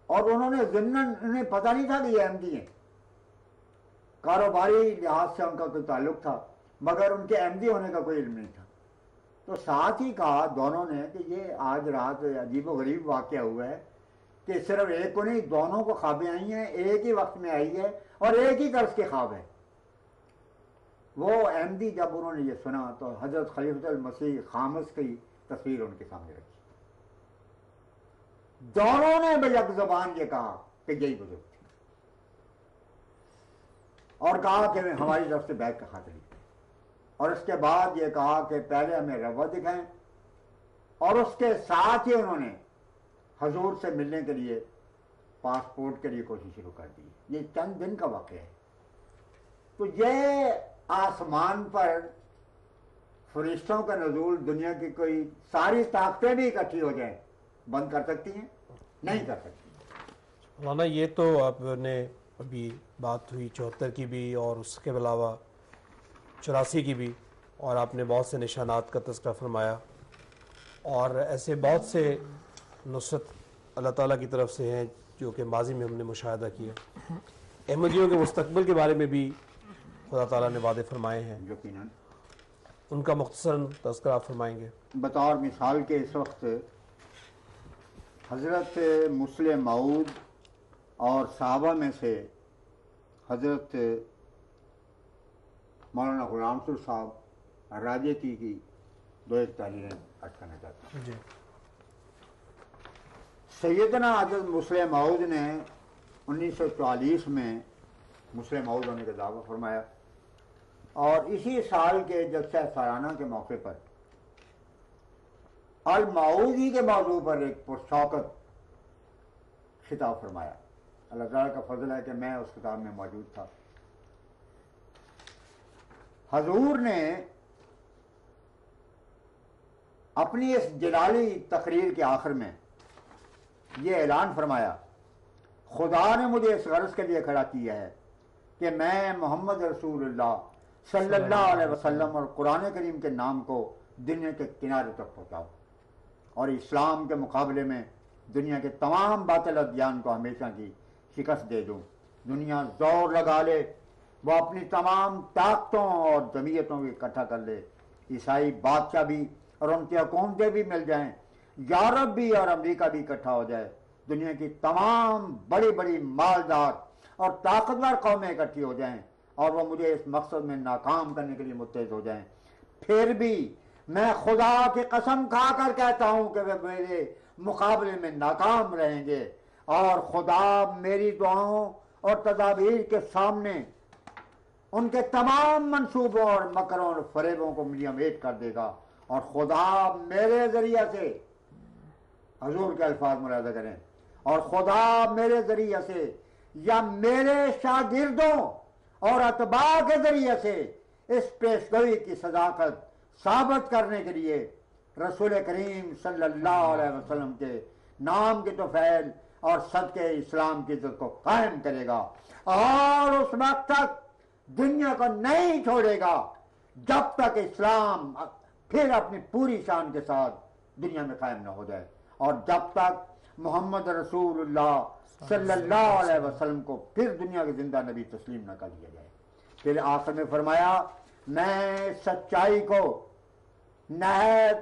اور انہوں نے ضمناً انہیں پتہ نہیں تھا کہ یہ احمدی ہیں، کاروباری لحاظ سے ان کا کوئی تعلق تھا مگر ان کے احمدی ہونے کا کوئی علم نہیں تھا۔ تو ساتھ ہی کہا دونوں نے کہ یہ آج رات عجیب و غریب واقعہ ہوا ہے کہ صرف ایک کو نہیں، دونوں کو خوابیں آئی ہیں، ایک ہی وقت میں آئی ہے اور ایک ہی طرز کے خواب ہے۔ وہ احمدی جب انہوں نے یہ سنا تو حضرت خلیفۃ المسیح خامس کی تصویر ان کے سامنے رکھی، دونوں نے بیک زبان یہ کہا کہ یہی بزرگ تھے، اور کہا کہ ہماری طرف سے بیعت کا خاطر ہی، اور اس کے بعد یہ کہا کہ پہلے ہمیں رغبت دکھائیں، اور اس کے ساتھ ہی انہوں نے حضور سے ملنے کے لیے پاسپورٹ کے لیے کوشش شروع کر دی۔ یہ چند دن کا واقعہ ہے۔ تو یہ آسمان پر فرشتوں کا نزول دنیا کی کوئی ساری طاقتیں بھی اکٹھی ہو جائیں بند کر سکتی ہیں؟ نہیں کر سکتی۔ مولانا یہ تو آپ نے ابھی بات ہوئی 74 کی بھی اور اس کے علاوہ 84 کی بھی، اور آپ نے بہت سے نشانات کا تذکرہ فرمایا، اور ایسے بہت سے نصرت اللہ تعالیٰ کی طرف سے ہیں جو کہ ماضی میں ہم نے مشاہدہ کیا۔ احمدیوں کے مستقبل کے بارے میں بھی خدا تعالیٰ نے وعدے فرمائے ہیں، یقیناً ان کا مختصراً تذکرہ آپ فرمائیں گے؟ بطور مثال کے اس وقت حضرت مسلم موعود اور صحابہ میں سے حضرت مولانا غلام سر صاحب راجیتی کی دو ایک تحریریں عرض کرنا چاہتا ہوں۔ جی سیدنا حضرت مسلم موعود نے 1944 میں مسلم موعود ہونے کا دعویٰ فرمایا، اور اسی سال کے جلسہ سالانہ کے موقع پر الموعودی کے موضوع پر ایک پرشوکت خطاب فرمایا۔ اللہ تعالیٰ کا فضل ہے کہ میں اس خطاب میں موجود تھا۔ حضور نے اپنی اس جلالی تقریر کے آخر میں یہ اعلان فرمایا، خدا نے مجھے اس غرض کے لیے کھڑا کیا ہے کہ میں محمد رسول اللہ صلی اللہ علیہ وسلم اور قرآن کریم کے نام کو دنیا کے کنارے تک پہنچاؤں، اور اسلام کے مقابلے میں دنیا کے تمام باطل ادیان کو ہمیشہ کی شکست دے دوں۔ دنیا زور لگا لے، وہ اپنی تمام طاقتوں اور جمعیتوں کو اکٹھا کر لے، عیسائی بادشاہ بھی اور ان کی حکومتیں بھی مل جائیں، یورپ بھی اور امریکہ بھی اکٹھا ہو جائے، دنیا کی تمام بڑی بڑی مالدار اور طاقتور قومیں اکٹھی ہو جائیں اور وہ مجھے اس مقصد میں ناکام کرنے کے لیے متحد ہو جائیں، پھر بھی میں خدا کی قسم کھا کر کہتا ہوں کہ وہ میرے مقابلے میں ناکام رہیں گے، اور خدا میری دعاؤں اور تدابیر کے سامنے ان کے تمام منصوبوں اور مکروں اور فریبوں کو میاں میٹ کر دے گا، اور خدا میرے ذریعہ سے، حضور کے الفاظ ملاحظہ کریں، اور خدا میرے ذریعہ سے یا میرے شاگردوں اور اتباع کے ذریعے سے اس پیشگوئی کی صداقت ثابت کرنے کے لیے رسول کریم صلی اللہ علیہ وسلم کے نام کے توفیل اور صدقے اسلام کی عزت کو قائم کرے گا، اور اس وقت تک دنیا کو نہیں چھوڑے گا جب تک اسلام پھر اپنی پوری شان کے ساتھ دنیا میں قائم نہ ہو جائے، اور جب تک محمد رسول اللہ صلی اللہ علیہ وسلم کو پھر دنیا کے زندہ نبی تسلیم نہ کر دیا جائے۔ پھر آخر میں فرمایا، میں سچائی کو نہایت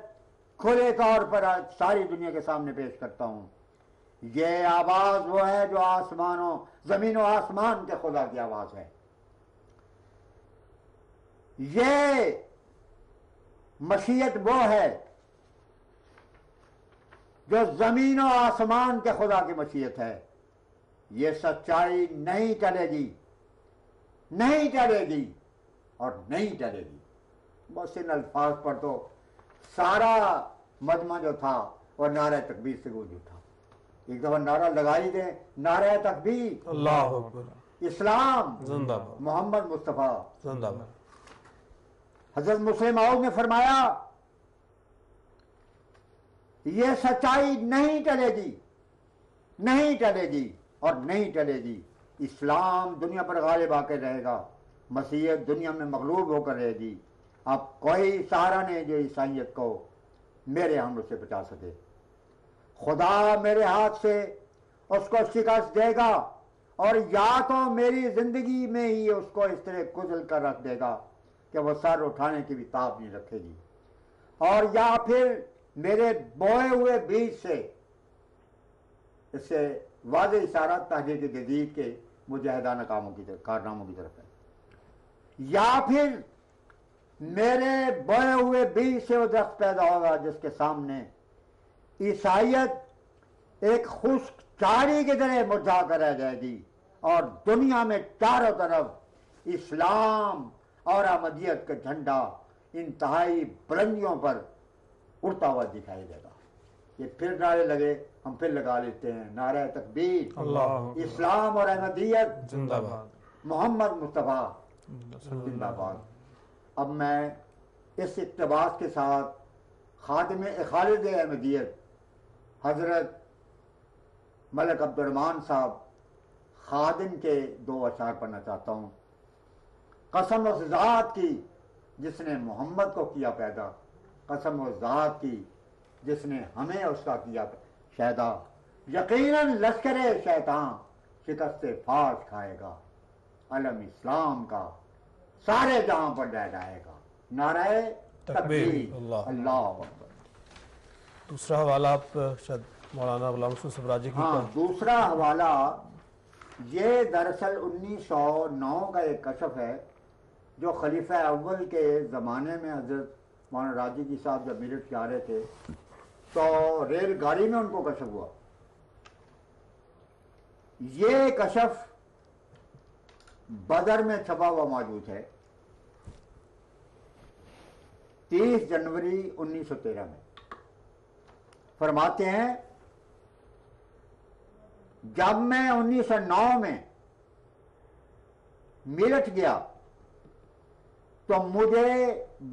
کھلے طور پر ساری دنیا کے سامنے پیش کرتا ہوں۔ یہ آواز وہ ہے جو آسمانوں، زمین و آسمان کے خدا کی آواز ہے، یہ مشیت وہ ہے جو زمین و آسمان کے خدا کی مشیت ہے۔ یہ سچائی نہیں ٹلے گی، نہیں ٹلے گی اور نہیں ٹلے گی۔ بس ان الفاظ پر تو سارا مجمع جو تھا وہ نعرہ تکبیر سے گونج اٹھا۔ ایک دفعہ نعرہ لگائی دیں، نعرہ تکبیر، اللہ اکبر، اسلام زندہ باد، محمد مصطفیٰ زندہ باد۔ حضرت مسلم موعود نے فرمایا، یہ سچائی نہیں ٹلے گی، نہیں ٹلے گی اور نہیں ٹلے گی۔ اسلام دنیا پر غالب آ کے رہے گا، مسیحیت دنیا میں مغلوب ہو کر رہے گی۔ اب کوئی سہارا نہیں جو عیسائیت کو میرے حملوں سے بچا سکے۔ خدا میرے ہاتھ سے اس کو شکست دے گا، اور یا تو میری زندگی میں ہی اس کو اس طرح کچل کر رکھ دے گا کہ وہ سر اٹھانے کی بھی تاب نہیں رکھے گی، اور یا پھر میرے بوئے ہوئے بیج سے، اس سے واضح اشارہ تحریک جدید کے مجاہدانہ کارناموں کی طرف ہے، یا پھر میرے بوئے ہوئے بیج سے وہ درخت پیدا ہوگا جس کے سامنے عیسائیت ایک خشک چاری کی طرح مرجھا کر رہ جائے گی، اور دنیا میں چاروں طرف اسلام اور احمدیت کا جھنڈا انتہائی بلندیوں پر اڑتا ہوا دکھائی دے گا۔ یہ پھر نعرے لگے، ہم پھر لگا لیتے ہیں، نعرہ تکبیر، اللہ اسلام اور احمدیت زندہ باد، محمد مصطفیٰ زندہ باد۔ اب میں اس اقتباس کے ساتھ خادم خالد احمدیت حضرت ملک عبد الرحمن صاحب خادم کے 2 اشعار پڑھنا چاہتا ہوں۔ قسم اس ذات کی جس نے محمد کو کیا پیدا، قسم اس ذات کی جس نے ہمیں اس کا کیا شیدا، یقیناً لشکر شیطان شکست فاش کھائے گا، علم اسلام کا سارے جہاں پر لہرائے گا، نعرہ تکبیر، اللہ اکبر۔ دوسرا حوالہ آپ شاید مولانا غلام رسول سبراجی کی ہاں، دوسرا حوالہ یہ دراصل 1909 کا ایک کشف ہے جو خلیفہ اول کے زمانے میں حضرت مولانا راجی جی صاحب جب میرٹھ سے آ رہے تھے تو ریل گاڑی میں ان کو کشف ہوا۔ یہ کشف بدر میں چھپا ہوا موجود ہے 30 جنوری 1913 میں۔ فرماتے ہیں جب میں 1909 میں میرٹھ گیا تو مجھے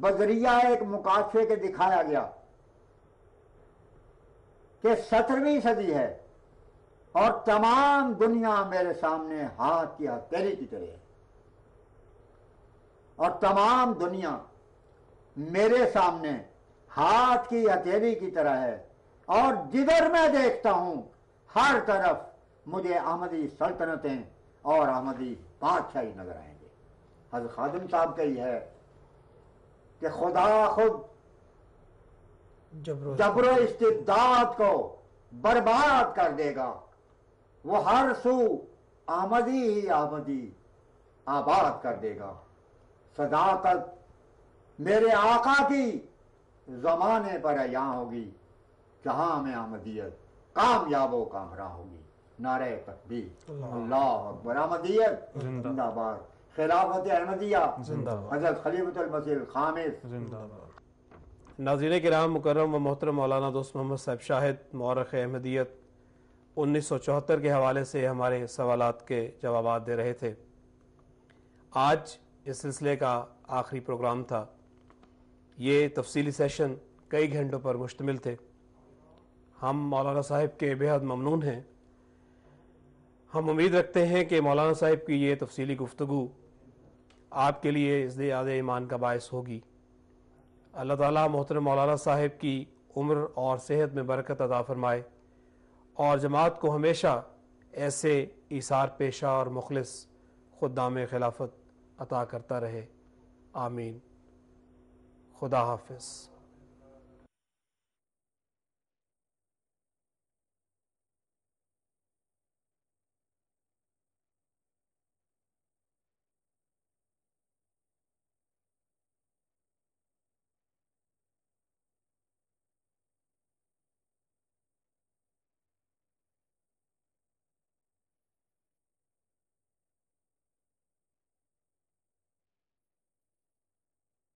بذریعہ ایک مکاشفے کے دکھایا گیا کہ 17ویں صدی ہے اور تمام دنیا میرے سامنے ہاتھ کی ہتھیلی کی طرح ہے، اور تمام دنیا میرے سامنے ہاتھ کی ہتھیلی کی طرح ہے، اور جدھر میں دیکھتا ہوں ہر طرف مجھے احمدی سلطنتیں اور احمدی بادشاہی نظر آئیں گے۔ حضرت خادم صاحب کا یہ ہے کہ خدا خود جبر و استبداد کو برباد کر دے گا، وہ ہر سو احمدی ہی احمدی آباد کر دے گا۔ صداقت میرے آقا کی زمانے پر عیاں ہوگی، جہاں میں احمدیت کامیاب و کامراں ہوگی، نعرہ تکبیر، اللہ اکبر، احمدیت زندہ باد، خلافت احمدیہ زندہ باد، حضرت خلیفۃ المسیح الخامس زندہ باد۔ ناظرین کرام، مکرم و محترم مولانا دوست محمد صاحب شاہد مورخ احمدیت 1974 کے حوالے سے ہمارے سوالات کے جوابات دے رہے تھے۔ آج اس سلسلے کا آخری پروگرام تھا۔ یہ تفصیلی سیشن کئی گھنٹوں پر مشتمل تھے۔ ہم مولانا صاحب کے بےحد ممنون ہیں۔ ہم امید رکھتے ہیں کہ مولانا صاحب کی یہ تفصیلی گفتگو آپ کے لیے ازدیاد ایمان کا باعث ہوگی۔ اللہ تعالیٰ محترم مولانا صاحب کی عمر اور صحت میں برکت عطا فرمائے، اور جماعت کو ہمیشہ ایسے ایثار پیشہ اور مخلص خدام خلافت عطا کرتا رہے، آمین۔ خدا حافظ۔